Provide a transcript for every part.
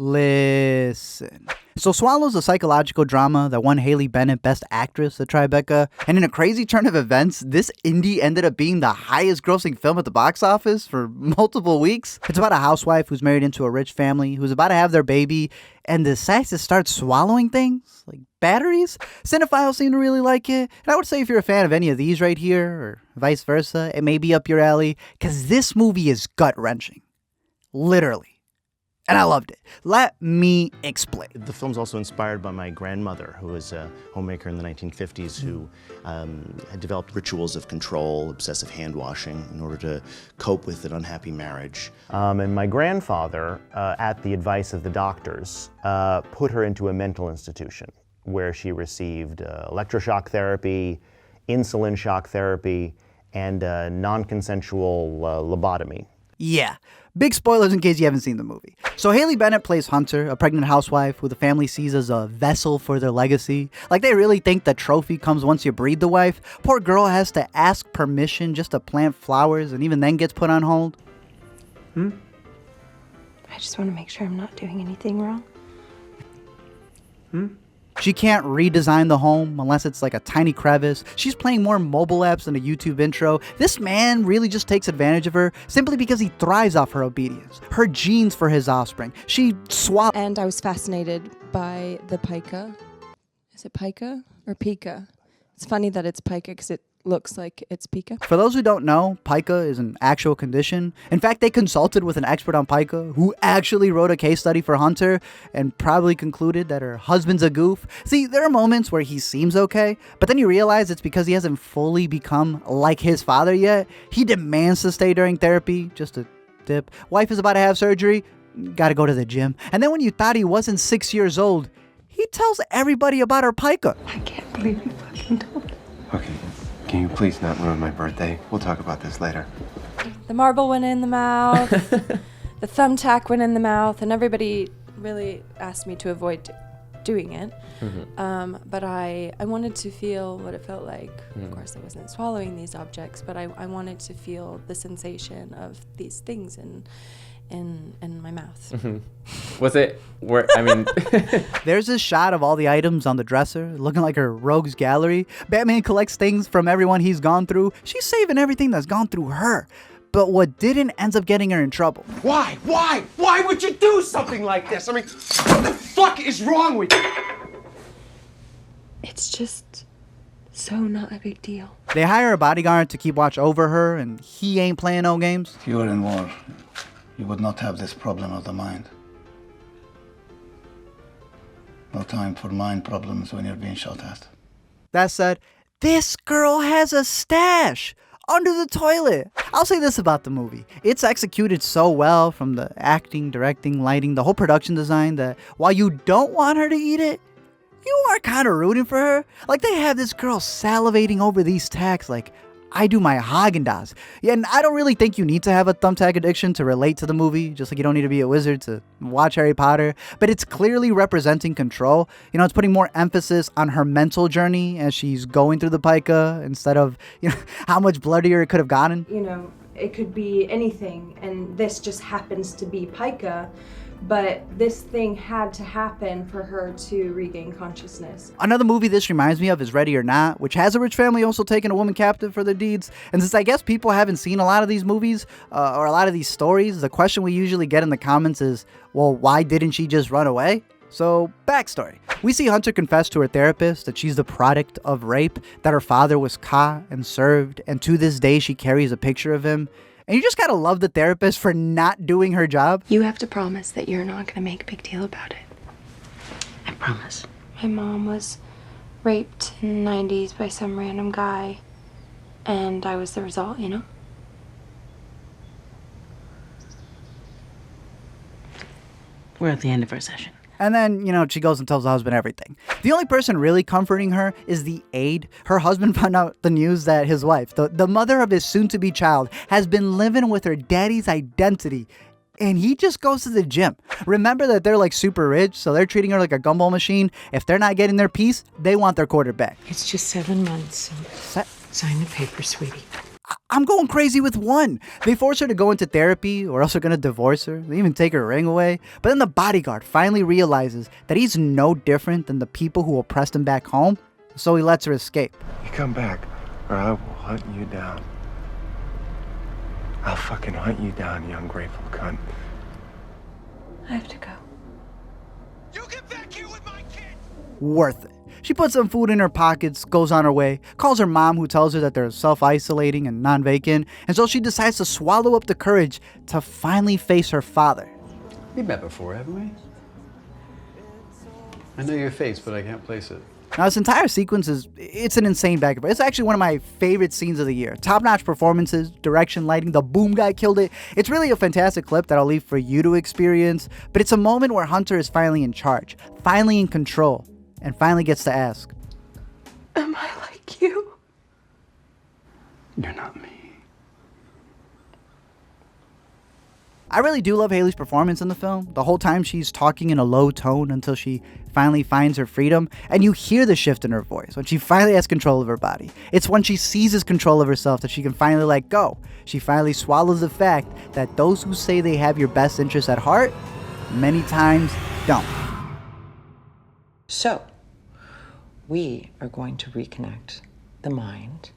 Listen. So Swallow's a psychological drama that won Haley Bennett Best Actress at Tribeca. And in a crazy turn of events, this indie ended up being the highest grossing film at the box office for multiple weeks. It's about a housewife who's married into a rich family who's about to have their baby and decides to start swallowing things like batteries. Cinephiles seem to really like it. And I would say if you're a fan of any of these right here or vice versa, it may be up your alley because this movie is gut-wrenching. Literally. And I loved it. Let me explain. The film's also inspired by my grandmother, who was a homemaker in the 1950s, who had developed rituals of control, obsessive hand washing, in order to cope with an unhappy marriage. And my grandfather, at the advice of the doctors, put her into a mental institution where she received electroshock therapy, insulin shock therapy, and non-consensual lobotomy. Yeah. Big spoilers in case you haven't seen the movie. So Haley Bennett plays Hunter, a pregnant housewife who the family sees as a vessel for their legacy. Like they really think the trophy comes once you breed the wife. Poor girl has to ask permission just to plant flowers and even then gets put on hold. I just want to make sure I'm not doing anything wrong. She can't redesign the home unless it's like a tiny crevice. She's playing more mobile apps than a YouTube intro. This man really just takes advantage of her simply because he thrives off her obedience, her genes for his offspring. She swapped. And I was fascinated by the pica. Is it pica or pica? It's funny that it's pica because it looks like it's pica. For those who don't know, pica is an actual condition. In fact, they consulted with an expert on pica who actually wrote a case study for Hunter and probably concluded that her husband's a goof. See, there are moments where he seems okay, but then you realize it's because he hasn't fully become like his father yet. He demands to stay during therapy, just a dip. Wife is about to have surgery, gotta go to the gym. And then when you thought he wasn't 6 years old, he tells everybody about her pica. I can't believe you fucking told me. Okay, can you please not ruin my birthday? We'll talk about this later. The marble went in the mouth, the thumbtack went in the mouth, and everybody really asked me to avoid doing it. But I wanted to feel what it felt like. Of course, I wasn't swallowing these objects, but I wanted to feel the sensation of these things in my mouth. Was it where, I mean... There's this shot of all the items on the dresser, looking like her rogues gallery. Batman collects things from everyone he's gone through. She's saving everything that's gone through her. But what didn't ends up getting her in trouble. Why? Why would you do something like this? I mean, what the fuck is wrong with you? It's just so not a big deal. They hire a bodyguard to keep watch over her, and he ain't playing no games. If you were in war, you would not have this problem of the mind. No time for mind problems when you're being shot at. That said, this girl has a stash under the toilet. I'll say this about the movie. It's executed so well, from the acting, directing, lighting, the whole production design, that while you don't want her to eat it, you are kind of rooting for her. Like, they have this girl salivating over these tacks like I do my Haagen-Dazs. Yeah, and I don't really think you need to have a thumbtack addiction to relate to the movie, just like you don't need to be a wizard to watch Harry Potter. But it's clearly representing control. You know, it's putting more emphasis on her mental journey as she's going through the pica instead of, you know, how much bloodier it could have gotten. You know, it could be anything, and this just happens to be pica. But this thing had to happen for her to regain consciousness. Another movie this reminds me of is Ready or Not, which has a rich family also taking a woman captive for their deeds. And since I guess people haven't seen a lot of these movies or a lot of these stories, the question we usually get in the comments is, well, why didn't she just run away? So, backstory. We see Hunter confess to her therapist that she's the product of rape, that her father was caught and served, and to this day she carries a picture of him. And you just gotta love the therapist for not doing her job. You have to promise that you're not gonna make a big deal about it. I promise. My mom was raped in the 90s by some random guy, and I was the result, you know? We're at the end of our session. And then, you know, she goes and tells the husband everything. The only person really comforting her is the aide. Her husband found out the news that his wife, the mother of his soon-to-be child, has been living with her daddy's identity. And he just goes to the gym. Remember that they're like super rich, so they're treating her like a gumball machine. If they're not getting their piece, they want their quarter back. It's just 7 months. Sign the paper, sweetie. I'm going crazy with one. They force her to go into therapy or else they're going to divorce her. They even take her ring away. But then the bodyguard finally realizes that he's no different than the people who oppressed him back home, so he lets her escape. You come back or I will hunt you down. I'll fucking hunt you down, you ungrateful cunt. I have to go. You get back here with my kid! Worth it. She puts some food in her pockets, goes on her way, calls her mom who tells her that they're self-isolating and non-vacant, and so she decides to swallow up the courage to finally face her father. We've met before, haven't we? I know your face, but I can't place it. Now, this entire sequence it's an insane back and forth. It's actually one of my favorite scenes of the year. Top-notch performances, direction, lighting, the boom guy killed it. It's really a fantastic clip that I'll leave for you to experience, but it's a moment where Hunter is finally in charge, finally in control, and finally gets to ask, Am I like you? You're not me. I really do love Haley's performance in the film. The whole time she's talking in a low tone until she finally finds her freedom, and you hear the shift in her voice when she finally has control of her body. It's when she seizes control of herself that she can finally let go. She finally swallows the fact that those who say they have your best interests at heart, many times don't. So, we are going to reconnect the mind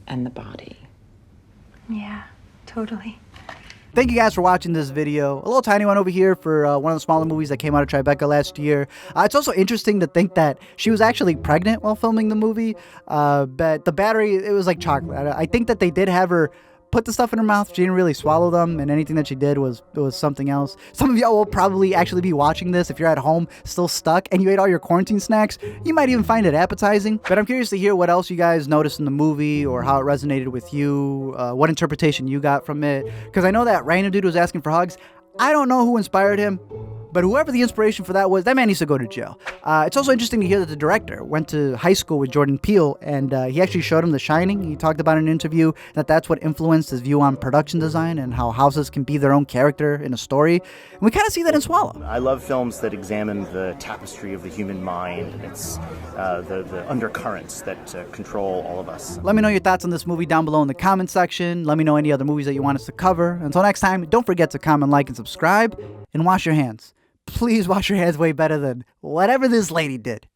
and the body. Yeah, totally. Thank you guys for watching this video. A little tiny one over here for one of the smaller movies that came out of Tribeca last year. It's also interesting to think that she was actually pregnant while filming the movie. But the battery, it was like chocolate. I think that they did have her put the stuff in her mouth. She didn't really swallow them, and anything that she did was something else. Some of y'all will probably actually be watching this if you're at home still stuck and you ate all your quarantine snacks. You might even find it appetizing. But I'm curious to hear what else you guys noticed in the movie or how it resonated with you, what interpretation you got from it. Because I know that random dude was asking for hugs. I don't know who inspired him, but whoever the inspiration for that was, that man needs to go to jail. It's also interesting to hear that the director went to high school with Jordan Peele, and he actually showed him The Shining. He talked about in an interview that that's what influenced his view on production design and how houses can be their own character in a story. And we kind of see that in Swallow. I love films that examine the tapestry of the human mind and its the undercurrents that control all of us. Let me know your thoughts on this movie down below in the comment section. Let me know any other movies that you want us to cover. Until next time, don't forget to comment, like, and subscribe, and wash your hands. Please wash your hands way better than whatever this lady did.